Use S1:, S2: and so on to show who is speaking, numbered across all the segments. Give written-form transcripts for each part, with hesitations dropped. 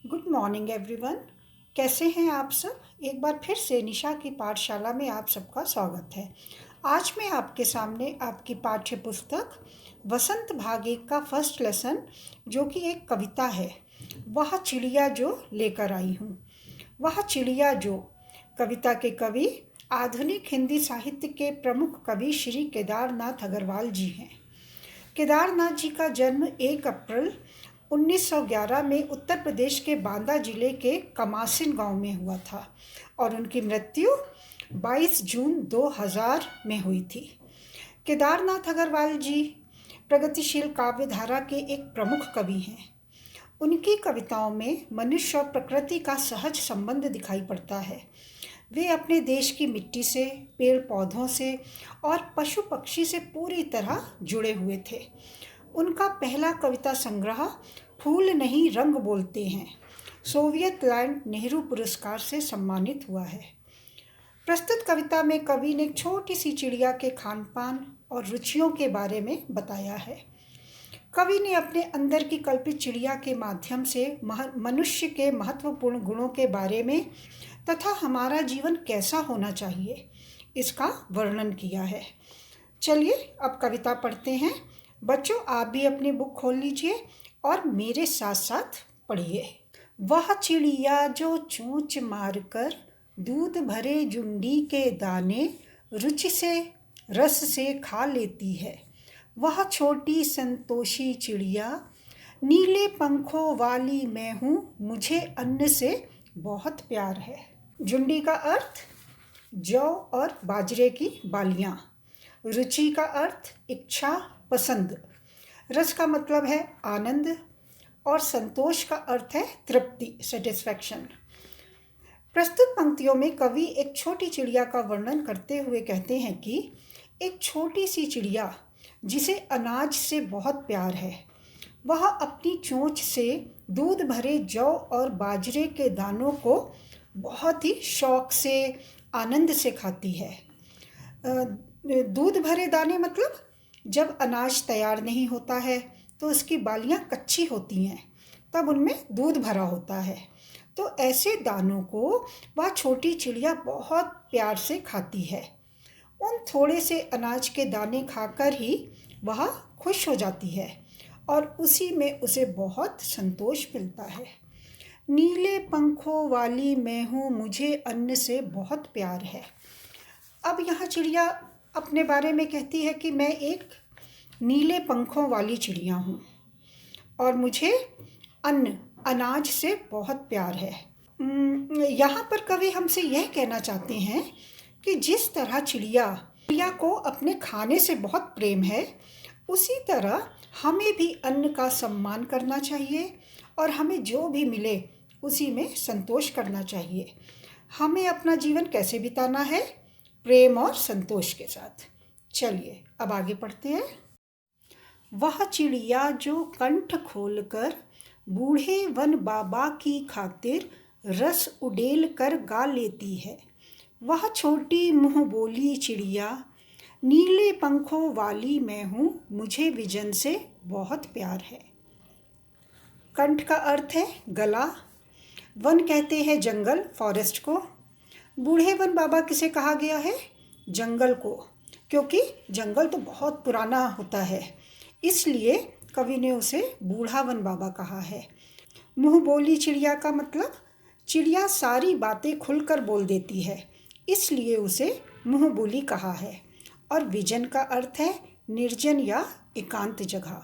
S1: Good morning everyone. कैसे हैं आप सब? एक बार फिर से निशा की पाठशाला में आप सबका स्वागत है। आज मैं आपके सामने आपकी पाठ्य पुस्तक वसंत भाग 1 का फर्स्ट लेसन, जो कि एक कविता है, वह चिड़िया जो लेकर आई हूँ। वह चिड़िया जो कविता के कवि आधुनिक हिंदी साहित्य के प्रमुख कवि श्री केदारनाथ अग्रवाल जी हैं। केदारनाथ जी का जन्म 1 अप्रैल 1911 में उत्तर प्रदेश के बांदा जिले के कमासिन गांव में हुआ था और उनकी मृत्यु 22 जून 2000 में हुई थी। केदारनाथ अग्रवाल जी प्रगतिशील काव्य धारा के एक प्रमुख कवि हैं। उनकी कविताओं में मनुष्य और प्रकृति का सहज संबंध दिखाई पड़ता है। वे अपने देश की मिट्टी से, पेड़ पौधों से और पशु पक्षी से पूरी तरह जुड़े हुए थे। उनका पहला कविता संग्रह फूल नहीं रंग बोलते हैं सोवियत लैंड नेहरू पुरस्कार से सम्मानित हुआ है। प्रस्तुत कविता में कवि ने एक छोटी सी चिड़िया के खान पान और रुचियों के बारे में बताया है। कवि ने अपने अंदर की कल्पित चिड़िया के माध्यम से मनुष्य के महत्वपूर्ण गुणों के बारे में तथा हमारा जीवन कैसा होना चाहिए, इसका वर्णन किया है। चलिए अब कविता पढ़ते हैं। बच्चों, आप भी अपनी बुक खोल लीजिए और मेरे साथ साथ पढ़िए। वह चिड़िया जो चोंच मारकर दूध भरे जुंडी के दाने रुचि से रस से खा लेती है, वह छोटी संतोषी चिड़िया, नीले पंखों वाली मैं हूँ, मुझे अन्न से बहुत प्यार है। जुंडी का अर्थ जौ और बाजरे की बालियाँ। रुचि का अर्थ इच्छा, पसंद। रस का मतलब है आनंद और संतोष का अर्थ है तृप्ति, सेटिस्फैक्शन। प्रस्तुत पंक्तियों में कवि एक छोटी चिड़िया का वर्णन करते हुए कहते हैं कि एक छोटी सी चिड़िया जिसे अनाज से बहुत प्यार है, वह अपनी चोंच से दूध भरे जौ और बाजरे के दानों को बहुत ही शौक से, आनंद से खाती है। दूध भरे दाने मतलब जब अनाज तैयार नहीं होता है तो उसकी बालियां कच्ची होती हैं, तब उनमें दूध भरा होता है। तो ऐसे दानों को वह छोटी चिड़िया बहुत प्यार से खाती है। उन थोड़े से अनाज के दाने खाकर ही वह खुश हो जाती है और उसी में उसे बहुत संतोष मिलता है। नीले पंखों वाली मैं हूँ, मुझे अन्न से बहुत प्यार है। अब यहाँ चिड़िया अपने बारे में कहती है कि मैं एक नीले पंखों वाली चिड़िया हूँ और मुझे अनाज से बहुत प्यार है। यहाँ पर कवि हमसे यह कहना चाहते हैं कि जिस तरह चिड़िया को अपने खाने से बहुत प्रेम है, उसी तरह हमें भी अन्न का सम्मान करना चाहिए और हमें जो भी मिले उसी में संतोष करना चाहिए। हमें अपना जीवन कैसे बिताना है? प्रेम और संतोष के साथ। चलिए अब आगे पढ़ते हैं। वह चिड़िया जो कंठ खोलकर बूढ़े वन बाबा की खातिर रस उडेल कर गा लेती है, वह छोटी मुँह बोली चिड़िया, नीले पंखों वाली मैं हूँ, मुझे विजन से बहुत प्यार है। कंठ का अर्थ है गला। वन कहते हैं जंगल, फॉरेस्ट को। बूढ़े वन बाबा किसे कहा गया है? जंगल को, क्योंकि जंगल तो बहुत पुराना होता है, इसलिए कवि ने उसे बूढ़ा वन बाबा कहा है। मुँह बोली चिड़िया का मतलब चिड़िया सारी बातें खुलकर बोल देती है, इसलिए उसे मुँह बोली कहा है। और विजन का अर्थ है निर्जन या एकांत जगह।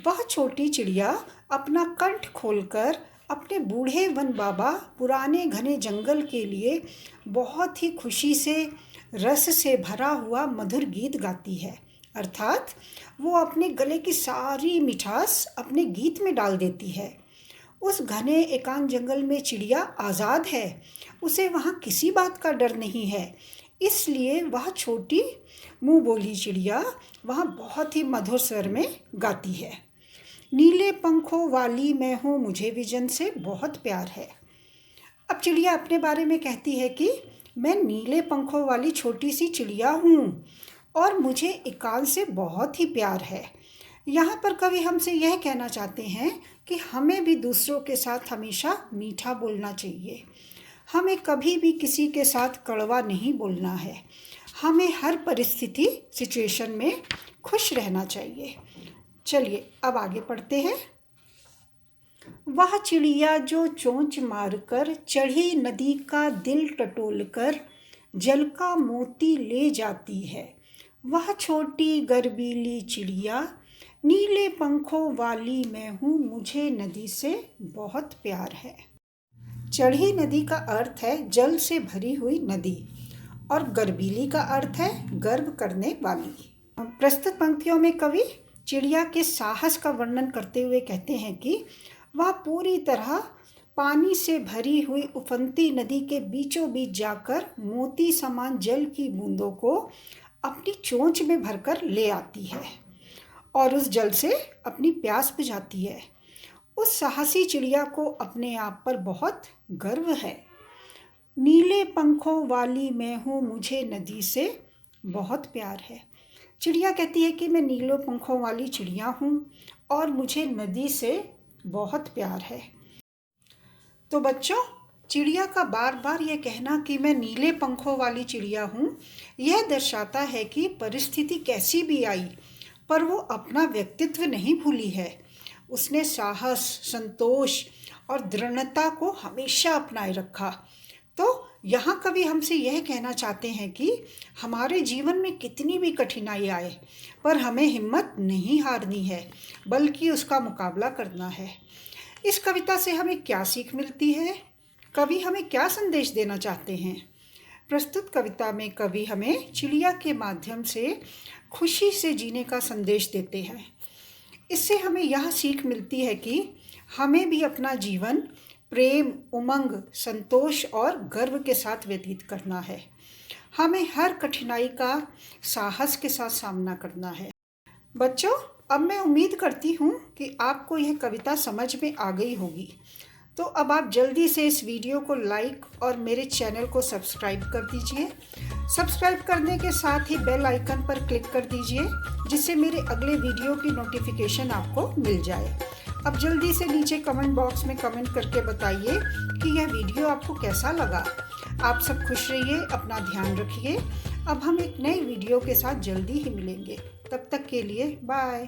S1: वह छोटी चिड़िया अपना कंठ खोलकर अपने बूढ़े वन बाबा पुराने घने जंगल के लिए बहुत ही खुशी से, रस से भरा हुआ मधुर गीत गाती है। अर्थात वो अपने गले की सारी मिठास अपने गीत में डाल देती है। उस घने एकांत जंगल में चिड़िया आज़ाद है, उसे वहाँ किसी बात का डर नहीं है, इसलिए वह छोटी मुँह बोली चिड़िया वहाँ बहुत ही मधुर स्वर में गाती है। नीले पंखों वाली मैं हूँ, मुझे विजन से बहुत प्यार है। अब चिड़िया अपने बारे में कहती है कि मैं नीले पंखों वाली छोटी सी चिड़िया हूँ और मुझे एकांत से बहुत ही प्यार है। यहाँ पर कवि हमसे यह कहना चाहते हैं कि हमें भी दूसरों के साथ हमेशा मीठा बोलना चाहिए। हमें कभी भी किसी के साथ कड़वा नहीं बोलना है। हमें हर परिस्थिति सिचुएशन में खुश रहना चाहिए। चलिए अब आगे पढ़ते हैं। वह चिड़िया जो चोंच मारकर चढ़ी नदी का दिल टटोलकर जल का मोती ले जाती है, वह छोटी गर्वीली चिड़िया नीले पंखों वाली मैं हूँ, मुझे नदी से बहुत प्यार है। चढ़ी नदी का अर्थ है जल से भरी हुई नदी और गर्वीली का अर्थ है गर्व करने वाली। प्रस्तुत पंक्तियों में कवि चिड़िया के साहस का वर्णन करते हुए कहते हैं कि वह पूरी तरह पानी से भरी हुई उफनती नदी के बीचों बीच जाकर मोती समान जल की बूंदों को अपनी चोंच में भरकर ले आती है और उस जल से अपनी प्यास बुझाती है। उस साहसी चिड़िया को अपने आप पर बहुत गर्व है। नीले पंखों वाली मैं हूँ, मुझे नदी से बहुत प्यार है। चिड़िया कहती है कि मैं नीले पंखों वाली चिड़िया हूँ और मुझे नदी से बहुत प्यार है। तो बच्चों, चिड़िया का बार बार यह कहना कि मैं नीले पंखों वाली चिड़िया हूँ, यह दर्शाता है कि परिस्थिति कैसी भी आई पर वो अपना व्यक्तित्व नहीं भूली है। उसने साहस, संतोष और दृढ़ता को हमेशा अपनाए रखा। तो यहाँ कवि हमसे यह कहना चाहते हैं कि हमारे जीवन में कितनी भी कठिनाई आए पर हमें हिम्मत नहीं हारनी है, बल्कि उसका मुकाबला करना है। इस कविता से हमें क्या सीख मिलती है? कवि हमें क्या संदेश देना चाहते हैं? प्रस्तुत कविता में कवि हमें चिड़िया के माध्यम से खुशी से जीने का संदेश देते हैं। इससे हमें यह सीख मिलती है कि हमें भी अपना जीवन प्रेम, उमंग, संतोष और गर्व के साथ व्यतीत करना है। हमें हर कठिनाई का साहस के साथ सामना करना है। बच्चों, अब मैं उम्मीद करती हूँ कि आपको यह कविता समझ में आ गई होगी। तो अब आप जल्दी से इस वीडियो को लाइक और मेरे चैनल को सब्सक्राइब कर दीजिए। सब्सक्राइब करने के साथ ही बेल आइकन पर क्लिक कर दीजिए, जिससे मेरे अगले वीडियो की नोटिफिकेशन आपको मिल जाए। अब जल्दी से नीचे कमेंट बॉक्स में कमेंट करके बताइए कि यह वीडियो आपको कैसा लगा। आप सब खुश रहिए, अपना ध्यान रखिए। अब हम एक नए वीडियो के साथ जल्दी ही मिलेंगे। तब तक के लिए बाय।